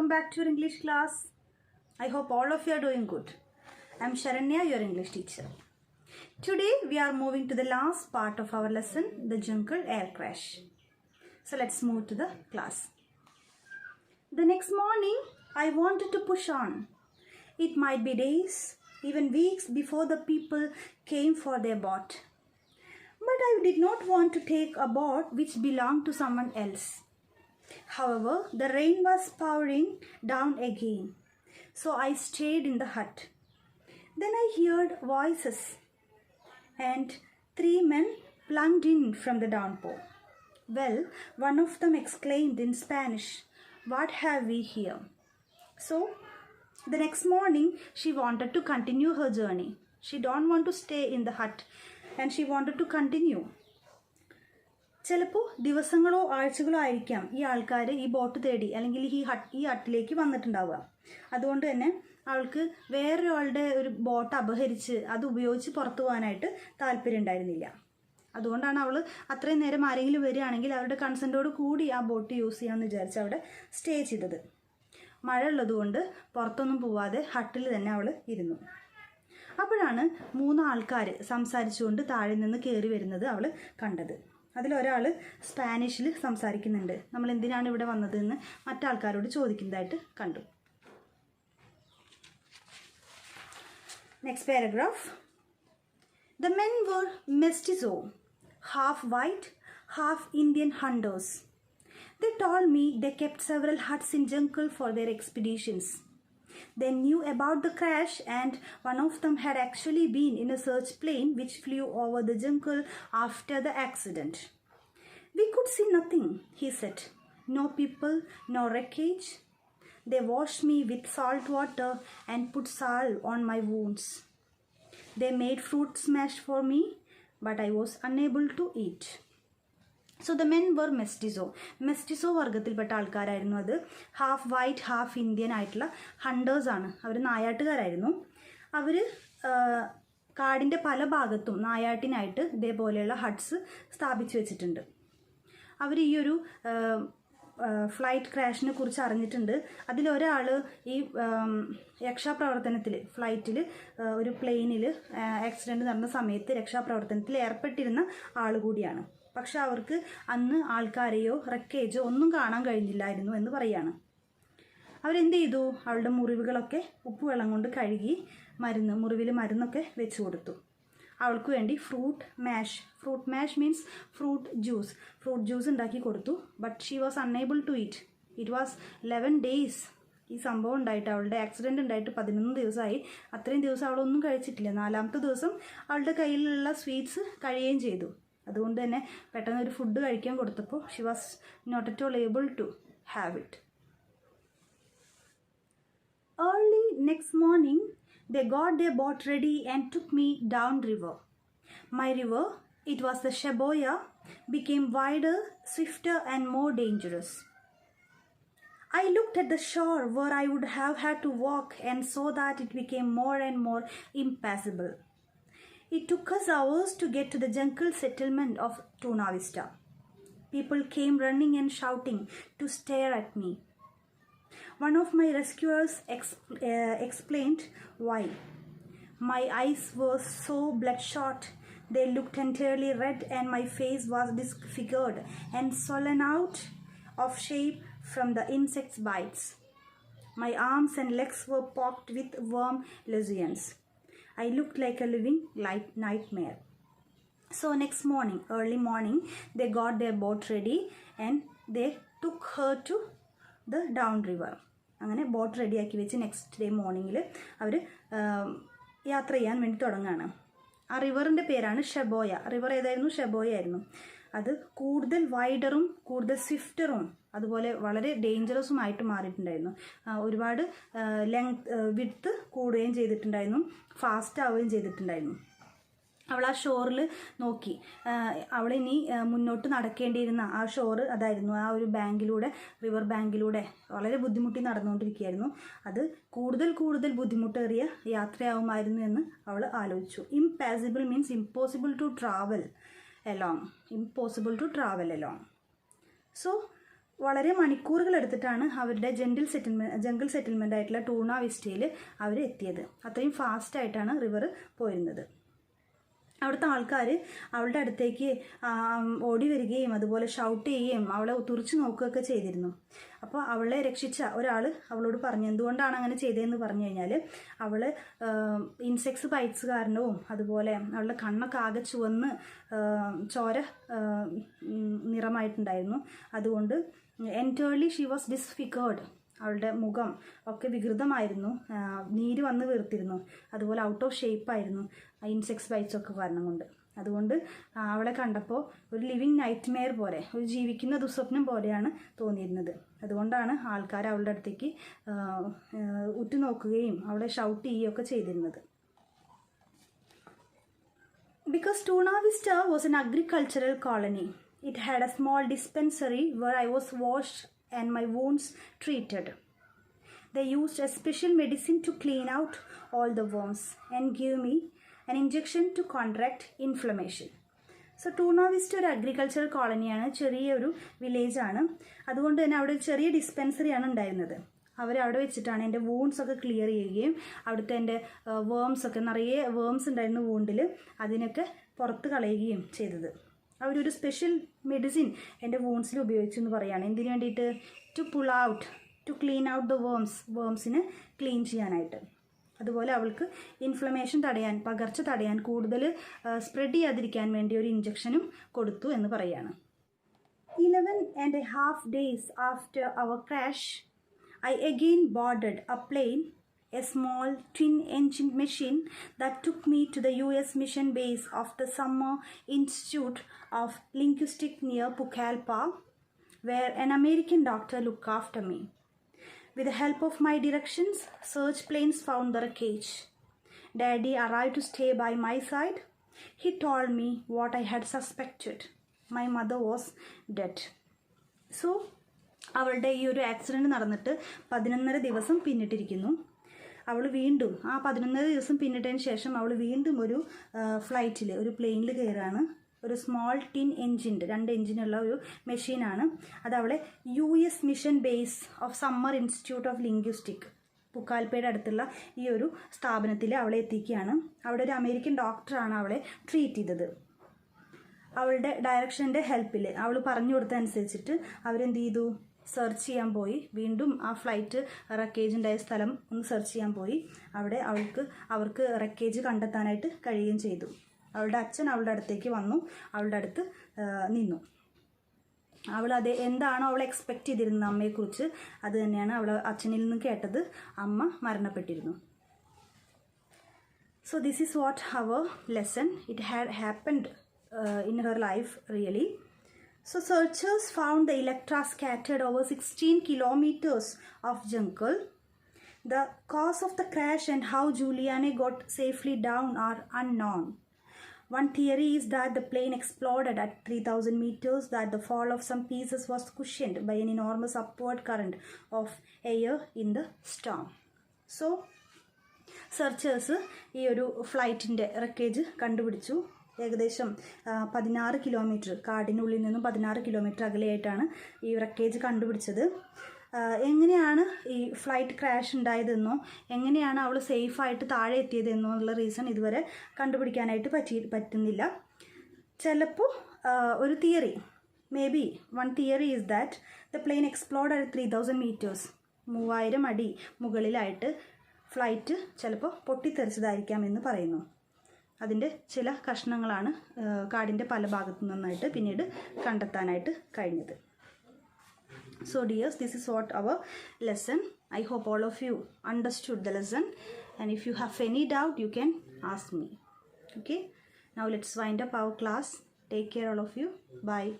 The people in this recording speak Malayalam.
welcome back to your English class. I hope all of you are doing good. I am Sharanya, your English teacher. Today we are moving to the last part of our lesson, the jungle air crash. So let's move to the class. The next morning, I wanted to push on. It might be days, even weeks before the people came for their boat. But I did not want to take a boat which belonged to someone else. However, the rain was pouring down again, so I stayed in the hut. Then I heard voices, and 3 men plunged in from the downpour. Well, one of them exclaimed in Spanish, "What have we here?" So, the next morning, she wanted to continue her journey. She don't want to stay in the hut, and she wanted to continue. ചിലപ്പോൾ ദിവസങ്ങളോ ആഴ്ചകളോ ആയിരിക്കാം ഈ ആൾക്കാർ ഈ ബോട്ട് തേടി അല്ലെങ്കിൽ ഈ ഹട്ടിലേക്ക് വന്നിട്ടുണ്ടാവുക. അതുകൊണ്ട് തന്നെ അവൾക്ക് വേറൊരാളുടെ ഒരു ബോട്ട് അപഹരിച്ച് അത് ഉപയോഗിച്ച് പുറത്തു പോകാനായിട്ട് താല്പര്യം ഉണ്ടായിരുന്നില്ല. അതുകൊണ്ടാണ് അവൾ അത്രയും നേരം ആരെങ്കിലും വരികയാണെങ്കിൽ അവരുടെ കൺസെൻറ്റോട് കൂടി ആ ബോട്ട് യൂസ് ചെയ്യാമെന്ന് വിചാരിച്ച് അവിടെ സ്റ്റേ ചെയ്തത്. മഴ ഉള്ളതുകൊണ്ട് പുറത്തൊന്നും പോവാതെ ഹട്ടിൽ തന്നെ അവൾ ഇരുന്നു. അപ്പോഴാണ് 3 ആൾക്കാർ സംസാരിച്ചുകൊണ്ട് താഴെ നിന്ന് കയറി വരുന്നത് അവൾ കണ്ടത്. അതിലൊരാൾ സ്പാനിഷിൽ സംസാരിക്കുന്നുണ്ട്. നമ്മൾ എന്തിനാണ് ഇവിടെ വന്നതെന്ന് മറ്റാൾക്കാരോട് ചോദിക്കുന്നതായിട്ട് കണ്ടു. Next paragraph. The men were mestizo, half white, half Indian hunters. They told me they kept several huts in jungle for their expeditions. They knew about the crash, and one of them had actually been in a search plane which flew over the jungle after the accident. We could see nothing, he said. No people, no wreckage. They washed me with salt water and put salve on my wounds. They made fruit smash for me, but I was unable to eat. So the men were mestizo വർഗത്തിൽപ്പെട്ട ആൾക്കാരായിരുന്നു. അത് ഹാഫ് വൈറ്റ് ഹാഫ് ഇന്ത്യൻ ആയിട്ടുള്ള ഹണ്ടേഴ്സാണ്. അവർ നായാട്ടുകാരായിരുന്നു. അവർ കാടിൻ്റെ പല ഭാഗത്തും നായാട്ടിനായിട്ട് ഇതേപോലെയുള്ള ഹട്ട്സ് സ്ഥാപിച്ചു വെച്ചിട്ടുണ്ട്. അവർ ഈ ഒരു ഫ്ലൈറ്റ് ക്രാഷിനെ കുറിച്ച് അറിഞ്ഞിട്ടുണ്ട്. അതിലൊരാൾ ഈ രക്ഷാപ്രവർത്തനത്തിൽ ഫ്ലൈറ്റിൽ ഒരു പ്ലെയിനിൽ ആക്സിഡൻറ്റ് നടന്ന സമയത്ത് രക്ഷാപ്രവർത്തനത്തിൽ ഏർപ്പെട്ടിരുന്ന ആൾ കൂടിയാണ്. പക്ഷെ അവർക്ക് അന്ന് ആൾക്കാരെയോ റെക്കേജോ ഒന്നും കാണാൻ കഴിഞ്ഞില്ലായിരുന്നു എന്ന് പറയാണ്. അവരെന്ത് ചെയ്തു? അവളുടെ മുറിവുകളൊക്കെ ഉപ്പുവെള്ളം കൊണ്ട് കഴുകി മുറിവിൽ മരുന്നൊക്കെ വെച്ച് കൊടുത്തു. അവൾക്ക് വേണ്ടി ഫ്രൂട്ട് മാഷ് മീൻസ് ഫ്രൂട്ട് ജ്യൂസ് ഉണ്ടാക്കി കൊടുത്തു. But she was unable to eat. It was 11 days ഈ സംഭവം ഉണ്ടായിട്ട്, അവളുടെ ആക്സിഡൻറ്റ് ഉണ്ടായിട്ട് 11 ദിവസമായി. അത്രയും ദിവസം അവളൊന്നും കഴിച്ചിട്ടില്ല. 4ാമത്തെ ദിവസം അവളുടെ കയ്യിലുള്ള സ്വീറ്റ്സ് കഴിയുകയും ചെയ്തു. അതുകൊണ്ട് തന്നെ പെട്ടെന്ന് ഒരു ഫുഡ് കഴിക്കാൻ കൊടുത്തപ്പോൾ she was not at all able to have it. Early next morning, they got their boat ready and took me down river. My river, it was the Shaboya, became wider, swifter and more dangerous. I looked at the shore where I would have had to walk and saw that it became more and more impassable. It took us hours to get to the jungle settlement of Tuna Vista. People came running and shouting to stare at me. One of my rescuers explained why. My eyes were so bloodshot, they looked entirely red, and my face was disfigured and swollen out of shape from the insects' bites. My arms and legs were pocked with worm lesions. I looked like a living nightmare. So next morning, early morning, they got their boat ready and they took her to the down river. അങ്ങനെ ബോട്ട് റെഡിയാക്കി വെച്ച് നെക്സ്റ്റ് ഡേ മോർണിംഗിൽ അവർ യാത്ര ചെയ്യാൻ വേണ്ടി തുടങ്ങുകയാണ്. ആ റിവറിൻ്റെ പേരാണ് ഷബോയ. റിവർ ഏതായിരുന്നു? ഷബോയ ആയിരുന്നു. അത് കൂടുതൽ വൈഡറും കൂടുതൽ സ്വിഫ്റ്ററും അതുപോലെ വളരെ ഡേഞ്ചറസുമായിട്ട് മാറിയിട്ടുണ്ടായിരുന്നു. ഒരുപാട് വിഡ്ത്ത് കൂടുകയും ചെയ്തിട്ടുണ്ടായിരുന്നു, ഫാസ്റ്റ് ആവുകയും ചെയ്തിട്ടുണ്ടായിരുന്നു. അവൾ ആ ഷോറിൽ നോക്കി. അവളിനി മുന്നോട്ട് നടക്കേണ്ടിയിരുന്ന ആ ഷോറ് അതായിരുന്നു. ആ ഒരു റിവർ ബാങ്കിലൂടെ വളരെ ബുദ്ധിമുട്ടി നടന്നുകൊണ്ടിരിക്കുകയായിരുന്നു. അത് കൂടുതൽ ബുദ്ധിമുട്ടേറിയ യാത്രയാവുമായിരുന്നു എന്ന് അവൾ ആലോചിച്ചു. Impossible means impossible to travel along. So വളരെ മണിക്കൂറുകൾ എടുത്തിട്ടാണ് അവരുടെ ജംഗിൾ സെറ്റിൽമെൻ്റ് ആയിട്ടുള്ള ടൂണ വിസ്റ്റയിൽ അവർ എത്തിയത്. അത്രയും ഫാസ്റ്റായിട്ടാണ് റിവർ പോയിരുന്നത്. അവിടുത്തെ ആൾക്കാർ അവളുടെ അടുത്തേക്ക് ഓടി വരികയും അതുപോലെ ഷൗട്ട് ചെയ്യുകയും അവളെ തുറിച്ച് നോക്കുകയൊക്കെ ചെയ്തിരുന്നു. അപ്പോൾ അവളെ രക്ഷിച്ച ഒരാൾ അവളോട് പറഞ്ഞു, എന്തുകൊണ്ടാണ് അങ്ങനെ ചെയ്തതെന്ന് പറഞ്ഞു കഴിഞ്ഞാൽ, അവൾ ഇൻസെക്ട്സ് ബൈറ്റ്സ് കാരണവും അതുപോലെ അവളുടെ കണ്ണൊക്കെ ആകെ ചുവന്ന് ചോര നിറമായിട്ടുണ്ടായിരുന്നു. അതുകൊണ്ട് എൻറ്റേർലി ഷീ വാസ് ഡിസ്ഫിഗേർഡ്. അവളുടെ മുഖം ഒക്കെ വികൃതമായിരുന്നു, നീര് വന്ന് വീർത്തിരുന്നു, അതുപോലെ ഔട്ട് ഓഫ് ഷേപ്പായിരുന്നു ഇൻസെക്ട്സ് ബൈറ്റ്സ് ഒക്കെ കാരണം കൊണ്ട്. അതുകൊണ്ട് അവളെ കണ്ടപ്പോൾ ഒരു ലിവിങ് നൈറ്റ് മെയർ പോലെ, ഒരു ജീവിക്കുന്ന ദുസ്വപ്നം പോലെയാണ് തോന്നിയിരുന്നത്. അതുകൊണ്ടാണ് ആൾക്കാർ അവളുടെ അടുത്തേക്ക് ഉറ്റുനോക്കുകയും അവളെ ഷൗട്ട് ചെയ്യുകയൊക്കെ ചെയ്തിരുന്നത്. Because Tuna Vista was an agricultural colony, it had a small dispensary where I was washed and my wounds treated. They used a special medicine to clean out all the worms and give me an injection to counteract inflammation. So tuna vista ഒരു അഗ്രികൾച്ചറൽ കോളനിയാണ്, ചെറിയൊരു വില്ലേജാണ്. അതുകൊണ്ട് തന്നെ അവിടെ ഒരു ചെറിയ ഡിസ്പെൻസറിയാണ് ഉണ്ടായിരുന്നത്. അവരവിടെ വെച്ചിട്ടാണ് എൻ്റെ വൂൺസ് ഒക്കെ ക്ലിയർ ചെയ്യുകയും അവിടുത്തെ എൻ്റെ വേംസൊക്കെ നിറയെ വേംസ് ഉണ്ടായിരുന്നു വൂണ്ടിൽ, അതിനൊക്കെ പുറത്ത് കളയുകയും ചെയ്തത്. അവരൊരു സ്പെഷ്യൽ മെഡിസിൻ എൻ്റെ വൂൺസിൽ ഉപയോഗിച്ചു എന്ന് പറയുകയാണ്. എന്തിനു വേണ്ടിയിട്ട്? ടു ക്ലീൻ ഔട്ട് ദ വേംസിനെ ക്ലീൻ ചെയ്യാനായിട്ട്. അതുപോലെ അവൾക്ക് ഇൻഫ്ലമേഷൻ തടയാൻ, പകർച്ച തടയാൻ, കൂടുതൽ സ്പ്രെഡ് ചെയ്യാതിരിക്കാൻ വേണ്ടി ഒരു ഇഞ്ചക്ഷനും കൊടുത്തു എന്ന് പറയുകയാണ്. 11.5 days after our crash, I again boarded a plane, a small twin-engine machine that took me to the US mission base of the Summer Institute of Linguistics near Pucallpa, where an American doctor looked after me. With the help of my directions, search planes found the wreckage. Daddy arrived to stay by my side. He told me what I had suspected. My mother was dead. So, അവളുടെ ഈ ഒരു ആക്സിഡൻറ്റ് നടന്നിട്ട് 11.5 ദിവസം പിന്നിട്ടിരിക്കുന്നു. അവൾ വീണ്ടും ആ 11.5 ദിവസം പിന്നിട്ടതിന് ശേഷം അവൾ വീണ്ടും ഒരു ഫ്ലൈറ്റിൽ, ഒരു പ്ലെയിനിൽ കയറാണ്. ഒരു സ്മോൾ ടിൻ എൻജിൻ്റെ 2 എൻജിനുള്ള ഒരു മെഷീനാണ്. അത് അവളെ US mission base of summer institute of linguistic, പുക്കാൽപ്പയുടെ അടുത്തുള്ള ഈ ഒരു സ്ഥാപനത്തിൽ അവളെ എത്തിക്കുകയാണ്. അവിടെ ഒരു അമേരിക്കൻ ഡോക്ടറാണ് അവളെ ട്രീറ്റ് ചെയ്തത്. അവളുടെ ഡയറക്ഷൻ്റെ ഹെൽപ്പിൽ, അവൾ പറഞ്ഞു കൊടുത്തതനുസരിച്ചിട്ട് അവരെന്ത് ചെയ്തു, സെർച്ച് ചെയ്യാൻ പോയി. വീണ്ടും ആ ഫ്ലൈറ്റ് റെക്കേജ് ഉണ്ടായ സ്ഥലം ഒന്ന് സെർച്ച് ചെയ്യാൻ പോയി. അവിടെ അവർക്ക് റെക്കേജ് കണ്ടെത്താനായിട്ട് കഴിയുകയും ചെയ്തു. അവളുടെ അച്ഛൻ അവളുടെ അടുത്തേക്ക് വന്നു, അവളുടെ അടുത്ത് നിന്നു. അവൾ എന്താണോ അവൾ എക്സ്പെക്റ്റ് ചെയ്തിരുന്നത് അമ്മയെക്കുറിച്ച്, അത് തന്നെയാണ് അവൾ അച്ഛനിൽ നിന്ന് കേട്ടത്. അമ്മ മരണപ്പെട്ടിരുന്നു. So this is what our lesson. It had happened in her life really. So searchers found the Electra scattered over 16 kilometers of jungle. The cause of the crash and how Giuliani got safely down are unknown. One theory is that the plane exploded at 3,000 meters, that the fall of some pieces was cushioned by an enormous upward current of air in the storm. So searchers ഈ ഒരു ഫ്ലൈറ്റിൻ്റെ റെക്കേജ് കണ്ടുപിടിച്ചു. ഏകദേശം 16 കിലോമീറ്റർ, കാടിനുള്ളിൽ നിന്നും 16 കിലോമീറ്റർ അകലെയായിട്ടാണ് ഈ റെക്കേജ് കണ്ടുപിടിച്ചത്. എങ്ങനെയാണ് ഈ ഫ്ലൈറ്റ് ക്രാഷ് ഉണ്ടായതെന്നോ എങ്ങനെയാണ് അവൾ സേഫായിട്ട് താഴെ എത്തിയതെന്നോ ഉള്ള റീസൺ ഇതുവരെ കണ്ടുപിടിക്കാനായിട്ട് പറ്റുന്നില്ല. ചിലപ്പോൾ ഒരു theory, may be one theory is that the plane exploded at 3,000 metres, 3000 അടി മുകളിലായിട്ട് ഫ്ലൈറ്റ് ചിലപ്പോൾ പൊട്ടിത്തെറിച്ചതായിരിക്കാമെന്ന് പറയുന്നു. അതിൻ്റെ ചില കഷ്ണങ്ങളാണ് കാടിൻ്റെ പല ഭാഗത്തു നിന്നായിട്ട് പിന്നീട് കണ്ടെത്താനായിട്ട് കഴിഞ്ഞത്. So dears, this is what our lesson. I hope all of you understood the lesson, and if you have any doubt you can ask me. Okay, now let's wind up our class. Take care all of you. Bye.